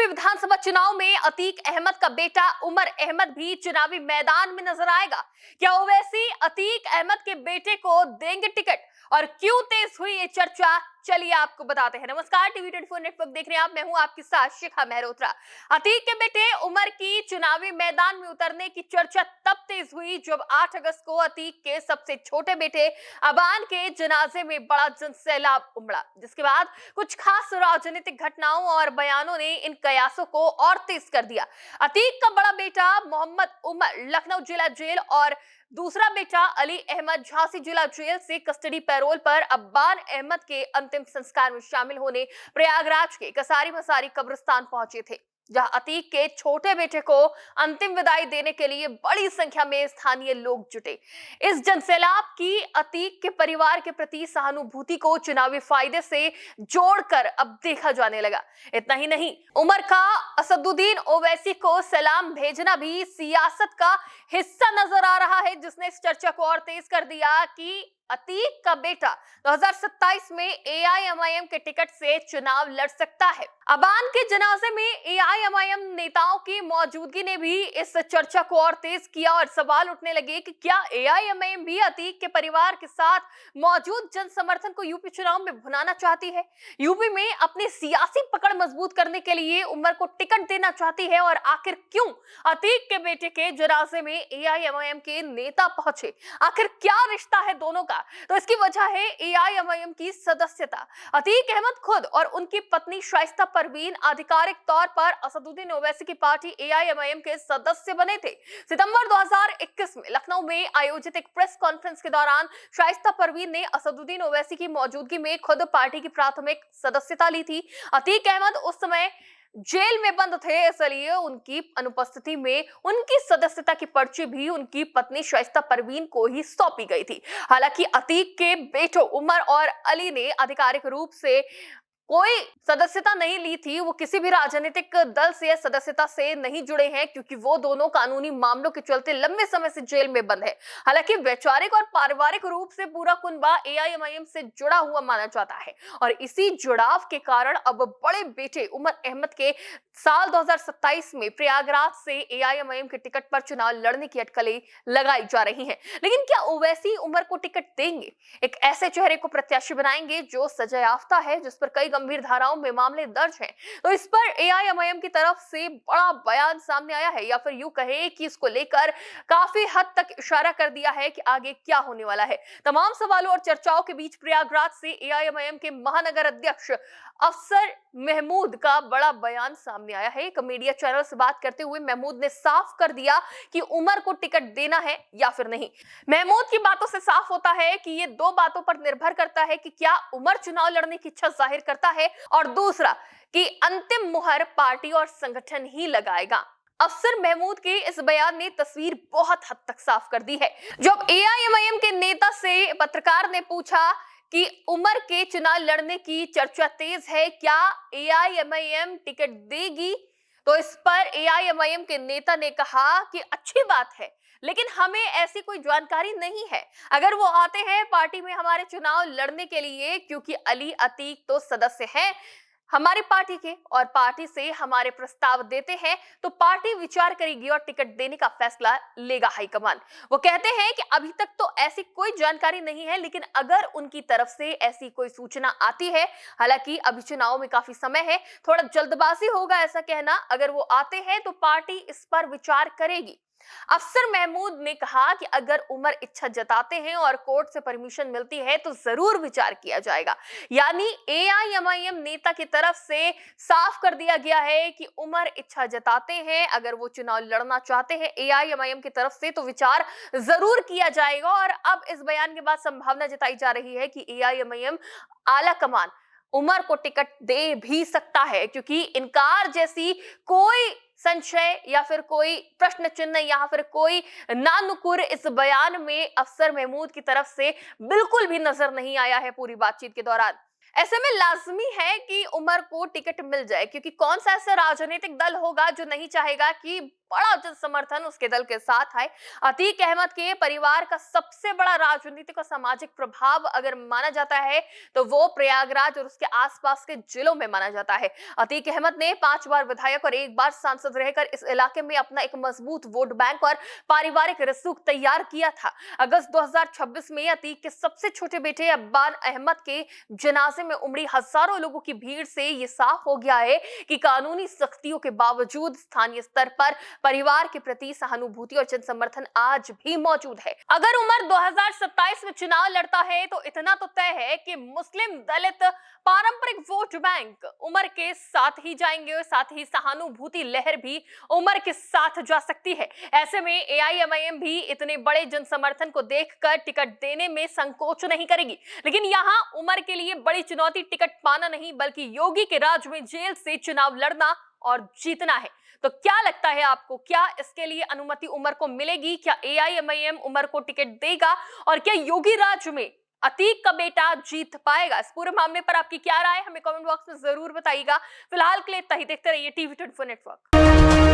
विधानसभा चुनाव में अतीक अहमद का बेटा उमर अहमद भी चुनावी मैदान में नजर आएगा। क्या ओवैसी अतीक अहमद के बेटे को देंगे टिकट और क्यों तेज हुई ये चर्चा, चलिए आपको बताते हैं। नमस्कार, टीवी 24 नेटवर्क देख रहे हैं आप, मैं हूं आपके साथ शिखा मेहरोत्रा। अतीक के बेटे उमर की चुनावी मैदान में उतरने की चर्चा तब तेज हुई जब 8 अगस्त को अतीक के सबसे छोटे बेटे अबान के जनाजे में बड़ा जनसैलाब उमड़ा, जिसके बाद कुछ खास राजनीतिक घटनाओं और बयानों ने इन कयासों को और तेज कर दिया। अतीक का बड़ा बेटा मोहम्मद उमर लखनऊ जिला जेल और दूसरा बेटा अली अहमद झांसी जिला जेल से कस्टडी पैरोल पर अब्बान अहमद के अंतिम संस्कार में शामिल होने प्रयागराज के कसारी मसारी कब्रिस्तान पहुंचे थे, जहां अतीक के छोटे बेटे को अंतिम विदाई देने के लिए बड़ी संख्या में स्थानीय लोग जुटे। इस जनसैलाब की अतीक के परिवार के प्रति सहानुभूति को चुनावी फायदे से जोड़कर अब देखा जाने लगा। इतना ही नहीं, उमर का असदुद्दीन ओवैसी को सलाम भेजना भी सियासत का हिस्सा नजर आ रहा है, जिसने इस चर्चा को और तेज कर दिया कि अतीक का बेटा 2027 में एआईएमआईएम के टिकट से चुनाव लड़ सकता है। अबान के जनाजे में एआईएमआईएम नेताओं की मौजूदगी ने भी इस चर्चा को और तेज किया और सवाल उठने लगे कि क्या एआईएमआईएम भी अतीक के परिवार के साथ मौजूद जन समर्थन को यूपी चुनाव में भुनाना चाहती है, यूपी में अपनी सियासी पकड़ मजबूत करने के लिए उमर को टिकट देना चाहती है। और आखिर क्यों अतीक के बेटे के जनाजे में एआईएमआईएम के नेता पहुंचे, आखिर क्या रिश्ता है दोनों का? तो इसकी वजह है एआईएमआईएम की सदस्यता। अतीक अहमद खुद और उनकी पत्नी शाइस्ता परवीन आधिकारिक तौर पर असदुद्दीन ओवैसी की पार्टी एआईएमआईएम के सदस्य बने थे। सितंबर 2021 में लखनऊ में आयोजित एक प्रेस कॉन्फ्रेंस के दौरान शाइस्ता परवीन ने असदुद्दीन ओवैसी की मौजूदगी में खुद पार्टी की प्राथमिक सदस्यता ली थी। अतीक अहमद उस समय जेल में बंद थे, इसलिए उनकी अनुपस्थिति में उनकी सदस्यता की पर्ची भी उनकी पत्नी शाइस्ता परवीन को ही सौंपी गई थी। हालांकि अतीक के बेटों उमर और अली ने आधिकारिक रूप से कोई सदस्यता नहीं ली थी। वो किसी भी राजनीतिक दल से सदस्यता से नहीं जुड़े हैं, क्योंकि वो दोनों कानूनी मामलों के चलते लंबे समय से जेल में बंद है। हालांकि वैचारिक और पारिवारिक रूप से पूरा कुनबा एआईएमआईएम से जुड़ा हुआ माना जाता है और इसी जुड़ाव के कारण अब बड़े बेटे उमर अहमद के साल 2027 में प्रयागराज से एआईएमआईएम के टिकट पर चुनाव लड़ने की अटकलें लगाई जा रही हैं। लेकिन क्या ओवैसी उमर को टिकट देंगे, एक ऐसे चेहरे को प्रत्याशी बनाएंगे जो सजायाफ्ता है, जिस पर कई गंभीर धाराओं में मामले दर्ज हैं? तो इस पर एआईएमआईएम की तरफ से बड़ा बयान सामने आया है, या फिर यूं कहे कि इसको लेकर काफी हद तक इशारा कर दिया है कि आगे क्या होने वाला है। तमाम सवालों और चर्चाओं के बीच प्रयागराज से एआईएमआईएम के महानगर अध्यक्ष अफसर महमूद का बड़ा बयान सामने आया है। एक मीडिया चैनल से बात करते हुए महमूद ने साफ कर दिया कि उमर को टिकट देना है या फिर नहीं। महमूद की बातों से साफ होता है कि ये दो बातों पर निर्भर करता है कि क्या उमर चुनाव लड़ने की इच्छा जाहिर करता है, और दूसरा कि अंतिम मुहर पार्टी और संगठन ही लगाएगा। अफसर महमूद के इस बयान ने तस्वीर बहुत हद तक साफ कर दी है। जब एआईएमआईएम के नेता से पत्रकार ने पूछा कि उमर के चुनाव लड़ने की चर्चा तेज है, क्या एआईएमआईएम टिकट देगी, तो इस पर एआईएमआईएम के नेता ने कहा कि अच्छी बात है, लेकिन हमें ऐसी कोई जानकारी नहीं है। अगर वो आते हैं पार्टी में हमारे चुनाव लड़ने के लिए, क्योंकि अली अतीक तो सदस्य हैं हमारी पार्टी के और पार्टी से हमारे प्रस्ताव देते हैं, तो पार्टी विचार करेगी और टिकट देने का फैसला लेगा हाईकमान। वो कहते हैं कि अभी तक तो ऐसी कोई जानकारी नहीं है, लेकिन अगर उनकी तरफ से ऐसी कोई सूचना आती है, हालांकि अभी चुनाव में काफी समय है, थोड़ा जल्दबाजी होगा ऐसा कहना, अगर वो आते हैं तो पार्टी इस पर विचार करेगी। अफसर महमूद ने कहा कि अगर उमर इच्छा जताते हैं और कोर्ट से परमिशन मिलती है तो जरूर विचार किया जाएगा। यानी एआईएमआईएम नेता की तरफ से साफ कर दिया गया है कि उमर इच्छा जताते हैं, अगर वो चुनाव लड़ना चाहते हैं एआईएमआईएम की तरफ से, तो विचार जरूर किया जाएगा। और अब इस बयान के बाद संभावना जताई जा रही है कि एआईएमआईएम आला कमान उमर को टिकट दे भी सकता है, क्योंकि इनकार जैसी कोई संशय या फिर कोई प्रश्न चिन्ह या फिर कोई नानुकुर इस बयान में अफसर महमूद की तरफ से बिल्कुल भी नजर नहीं आया है पूरी बातचीत के दौरान। ऐसे में लाजमी है कि उमर को टिकट मिल जाए, क्योंकि कौन सा ऐसा राजनीतिक दल होगा जो नहीं चाहेगा कि बड़ा जन समर्थन उसके दल के साथ आए। अतीक अहमद के परिवार का सबसे बड़ा राजनीतिक और सामाजिक प्रभाव अगर माना जाता है तो वो प्रयागराज और उसके आसपास के जिलों में माना जाता है। अतीक अहमद ने 5 बार विधायक और 1 बार सांसद रहकर इस इलाके में अपना एक मजबूत वोट बैंक और पारिवारिक रसूख तैयार किया था। अगस्त 2026 में अतीक के सबसे छोटे बेटे अब्बान अहमद के जनाजे में उमड़ी हजारों लोगों की भीड़ से ये साफ हो गया है कि कानूनी सख्तियों के बावजूद स्थानीय स्तर पर परिवार के प्रति सहानुभूति और जन समर्थन आज भी मौजूद है। अगर उमर 2027 में चुनाव लड़ता है तो इतना तो तय है कि मुस्लिम दलित पारंपरिक वोट बैंक उमर के साथ ही जाएंगे और साथ ही सहानुभूति लहर भी उमर के साथ जा सकती है। ऐसे में एआईएमआईएम भी इतने बड़े जन समर्थन को देखकर टिकट देने में संकोच नहीं करेगी। लेकिन यहाँ उमर के लिए बड़ी चुनौती टिकट पाना नहीं बल्कि योगी के राज में जेल से चुनाव लड़ना और जीतना है। तो क्या लगता है आपको, क्या इसके लिए अनुमति उमर को मिलेगी? क्या एआईएमआईएम उमर को टिकट देगा और क्या योगी राज में अतीक का बेटा जीत पाएगा? इस पूरे मामले पर आपकी क्या राय है, हमें कमेंट बॉक्स में जरूर बताइएगा। फिलहाल के लिए इतना ही, देखते रहिए टीवी 24 नेटवर्क।